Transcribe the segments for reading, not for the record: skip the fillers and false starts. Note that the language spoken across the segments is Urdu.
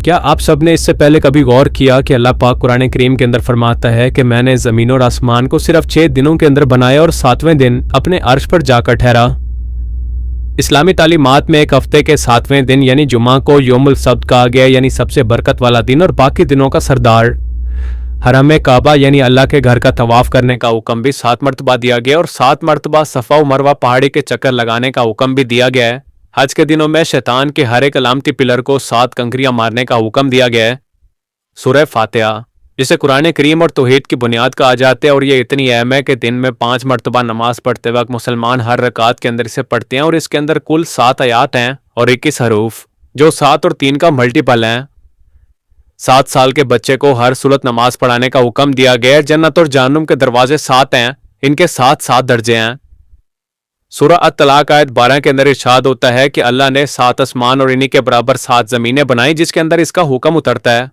کیا آپ سب نے اس سے پہلے کبھی غور کیا کہ اللہ پاک قرآن کریم کے اندر فرماتا ہے کہ میں نے زمین اور آسمان کو صرف 6 دنوں کے اندر بنایا اور 7ویں دن اپنے عرش پر جا کر ٹھہرا۔ اسلامی تعلیمات میں ایک ہفتے کے 7ویں دن یعنی جمعہ کو یوم السبت کہا گیا، یعنی سب سے برکت والا دن، اور باقی دنوں کا سردار۔ حرم کعبہ یعنی اللہ کے گھر کا طواف کرنے کا حکم بھی 7 مرتبہ دیا گیا اور 7 مرتبہ صفا و مروہ پہاڑی کے چکر لگانے کا حکم بھی دیا گیا ہے۔ حج کے دنوں میں شیطان کے ہر ایک علامتی پلر کو 7 کنکریاں مارنے کا حکم دیا گیا ہے۔ سورہ فاتحہ، جسے قرآن کریم اور توحید کی بنیاد کہا جاتا ہے، اور یہ اتنی اہم ہے کہ دن میں 5 مرتبہ نماز پڑھتے وقت مسلمان ہر رکعت کے اندر اسے پڑھتے ہیں، اور اس کے اندر کل 7 آیات ہیں اور 21 حروف، جو 7 اور 3 کا ملٹیپل ہیں۔ 7 سال کے بچے کو ہر صورت نماز پڑھانے کا حکم دیا گیا ہے۔ جنت اور جہنم کے دروازے 7 ہیں، ان کے 7 درجے ہیں۔ سورہ الطلاق آیت 12 کے اندر ارشاد ہوتا ہے کہ اللہ نے 7 آسمان اور انہی کے برابر 7 زمینیں بنائی جس کے اندر اس کا حکم اترتا ہے۔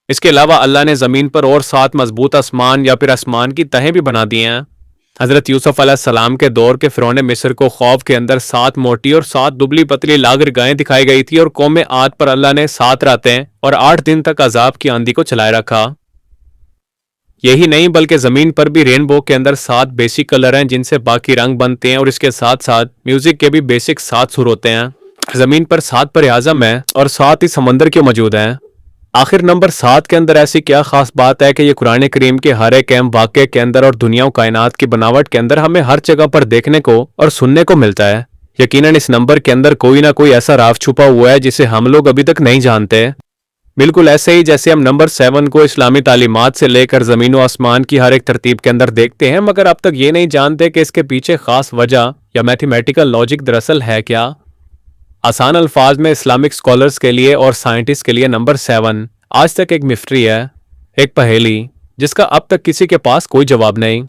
اس کے علاوہ اللہ نے زمین پر اور 7 مضبوط آسمان یا پھر آسمان کی تہیں بھی بنا دی ہیں۔ حضرت یوسف علیہ السلام کے دور کے فرعون مصر کو خوف کے اندر 7 موٹی اور 7 دبلی پتلی لاغر گائیں دکھائی گئی تھی، اور قوم عاد پر اللہ نے 7 راتیں اور 8 دن تک عذاب کی آندھی کو چلائے رکھا۔ یہی نہیں بلکہ زمین پر بھی رینبو کے اندر 7 بیسک کلر ہیں جن سے باقی رنگ بنتے ہیں، اور اس کے ساتھ ساتھ میوزک کے بھی بیسک 7 سر ہوتے ہیں۔ زمین پر 7 پر اعظم ہیں اور 7 ہی سمندر کے موجود ہیں۔ آخر نمبر 7 کے اندر ایسی کیا خاص بات ہے کہ یہ قرآن کریم کے ہر ایک اہم واقعے کے اندر اور دنیا و کائنات کی بناوٹ کے اندر ہمیں ہر جگہ پر دیکھنے کو اور سننے کو ملتا ہے۔ یقیناً اس نمبر کے اندر کوئی نہ کوئی ایسا راز چھپا ہوا ہے جسے ہم لوگ ابھی تک نہیں جانتے۔ بالکل ایسے ہی جیسے ہم نمبر 7 کو اسلامی تعلیمات سے لے کر زمین و آسمان کی ہر ایک ترتیب کے اندر دیکھتے ہیں، مگر اب تک یہ نہیں جانتے کہ اس کے پیچھے خاص وجہ یا میتھمیٹیکل لاجک دراصل ہے کیا۔ آسان الفاظ میں اسلامک اسکالرز کے لیے اور سائنٹسٹ کے لیے نمبر 7 آج تک ایک مسٹری ہے، ایک پہیلی جس کا اب تک کسی کے پاس کوئی جواب نہیں۔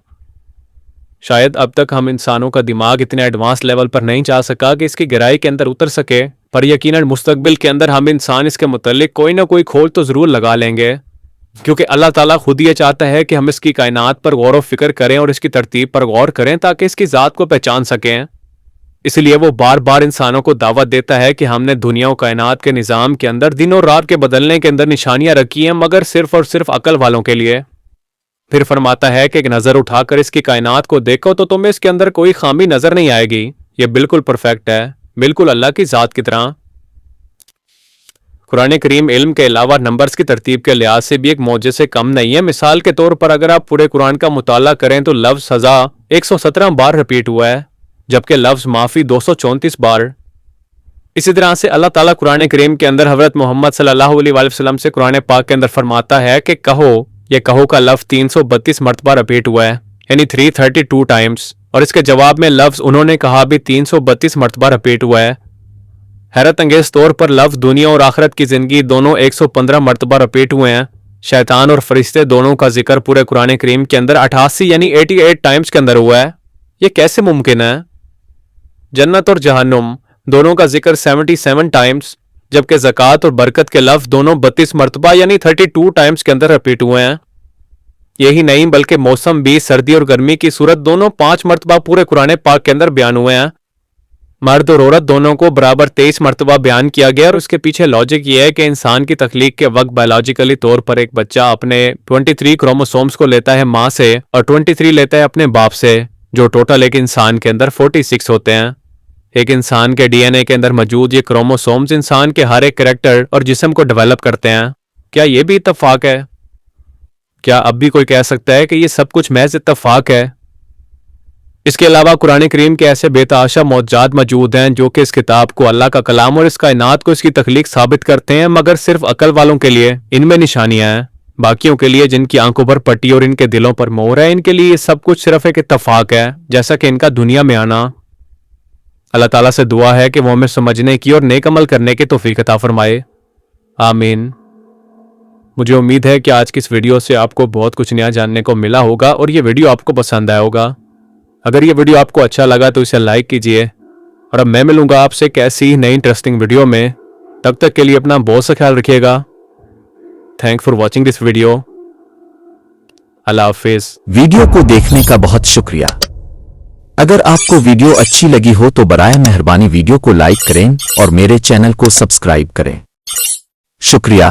شاید اب تک ہم انسانوں کا دماغ اتنے ایڈوانس لیول پر نہیں جا سکا کہ اس کی گہرائی کے اندر اتر سکے، پر یقیناً مستقبل کے اندر ہم انسان اس کے متعلق کوئی نہ کوئی کھول تو ضرور لگا لیں گے، کیونکہ اللہ تعالیٰ خود یہ چاہتا ہے کہ ہم اس کی کائنات پر غور و فکر کریں اور اس کی ترتیب پر غور کریں تاکہ اس کی ذات کو پہچان سکیں۔ اس لیے وہ بار بار انسانوں کو دعوت دیتا ہے کہ ہم نے دنیا و کائنات کے نظام کے اندر دن اور رات کے بدلنے کے اندر نشانیاں رکھی ہیں، مگر صرف اور صرف عقل والوں کے لیے۔ پھر فرماتا ہے کہ ایک نظر اٹھا کر اس کی کائنات کو دیکھو تو تمہیں اس کے اندر کوئی خامی نظر نہیں آئے گی، یہ بالکل پرفیکٹ ہے، بالکل اللہ کی ذات کی طرح۔ قرآن کریم علم کے علاوہ نمبرز کی ترتیب کے لحاظ سے بھی ایک معجزے سے کم نہیں ہے۔ مثال کے طور پر اگر آپ پورے قرآن کا مطالعہ کریں تو لفظ سزا 117 بار رپیٹ ہوا ہے، جبکہ لفظ معافی 234 بار۔ اسی طرح سے اللہ تعالیٰ قرآن کریم کے اندر حضرت محمد صلی اللہ علیہ وآلہ وسلم سے قرآن پاک کے اندر فرماتا ہے کہ کہو، یہ کہو کا لفظ 332 مرتبہ رپیٹ ہوا ہے، یعنی 332 ٹائمز، اور اس کے جواب میں لفظ انہوں نے کہا بھی 332 مرتبہ رپیٹ ہوا ہے۔ حیرت انگیز طور پر لفظ دنیا اور آخرت کی زندگی دونوں 115 مرتبہ رپیٹ ہوئے ہیں۔ شیطان اور فرشتے دونوں کا ذکر پورے قرآن کریم کے اندر 88 یعنی 88 ٹائمز کے اندر ہوا ہے۔ یہ کیسے ممکن ہے؟ جنت اور جہنم دونوں کا ذکر 77 ٹائمز، جبکہ زکوٰۃ اور برکت کے لفظ دونوں 32 مرتبہ یعنی 32 ٹائمز کے اندر رپیٹ ہوئے ہیں۔ یہی نہیں بلکہ موسم بھی، سردی اور گرمی کی صورت دونوں 5 مرتبہ پورے قرآن پاک کے اندر بیان ہوئے ہیں۔ مرد اور عورت دونوں کو برابر 23 مرتبہ بیان کیا گیا، اور اس کے پیچھے لاجک یہ ہے کہ انسان کی تخلیق کے وقت بایولوجیکلی طور پر ایک بچہ اپنے 23 کروموسومز کو لیتا ہے ماں سے اور 23 لیتا ہے اپنے باپ سے، جو ٹوٹل ایک انسان کے اندر 46 ہوتے ہیں۔ ایک انسان کے ڈی این اے کے اندر موجود یہ کروموسومز انسان کے ہر ایک کریکٹر اور جسم کو ڈیولپ کرتے ہیں۔ کیا یہ بھی اتفاق ہے؟ کیا اب بھی کوئی کہہ سکتا ہے کہ یہ سب کچھ محض اتفاق ہے؟ اس کے علاوہ قرآن کریم کے ایسے بے تحاشا معجزات موجود ہیں جو کہ اس کتاب کو اللہ کا کلام اور اس کائنات کو اس کی تخلیق ثابت کرتے ہیں، مگر صرف عقل والوں کے لیے ان میں نشانیاں ہیں۔ باقیوں کے لیے جن کی آنکھوں پر پٹی اور ان کے دلوں پر مہر ہے، ان کے لیے یہ سب کچھ صرف ایک اتفاق ہے، جیسا کہ ان کا دنیا میں آنا۔ اللہ تعالیٰ سے دعا ہے کہ وہ ہمیں سمجھنے کی اور نیک عمل کرنے کی توفیق عطا فرمائے، آمین۔ مجھے امید ہے کہ آج کی اس ویڈیو سے آپ کو بہت کچھ نیا جاننے کو ملا ہوگا اور یہ ویڈیو آپ کو پسند آیا ہوگا۔ اگر یہ ویڈیو آپ کو اچھا لگا تو اسے لائک کیجئے، اور اب میں ملوں گا آپ سے ایک ایسی نئی انٹرسٹنگ ویڈیو میں۔ تب تک کے لیے اپنا بہت سا خیال رکھیے گا۔ Thank for watching this video. اللہ حافظ۔ ویڈیو کو دیکھنے کا بہت شکریہ۔ اگر آپ کو ویڈیو اچھی لگی ہو تو برائے مہربانی ویڈیو کو لائک کریں اور میرے چینل کو سبسکرائب کریں۔ شکریہ.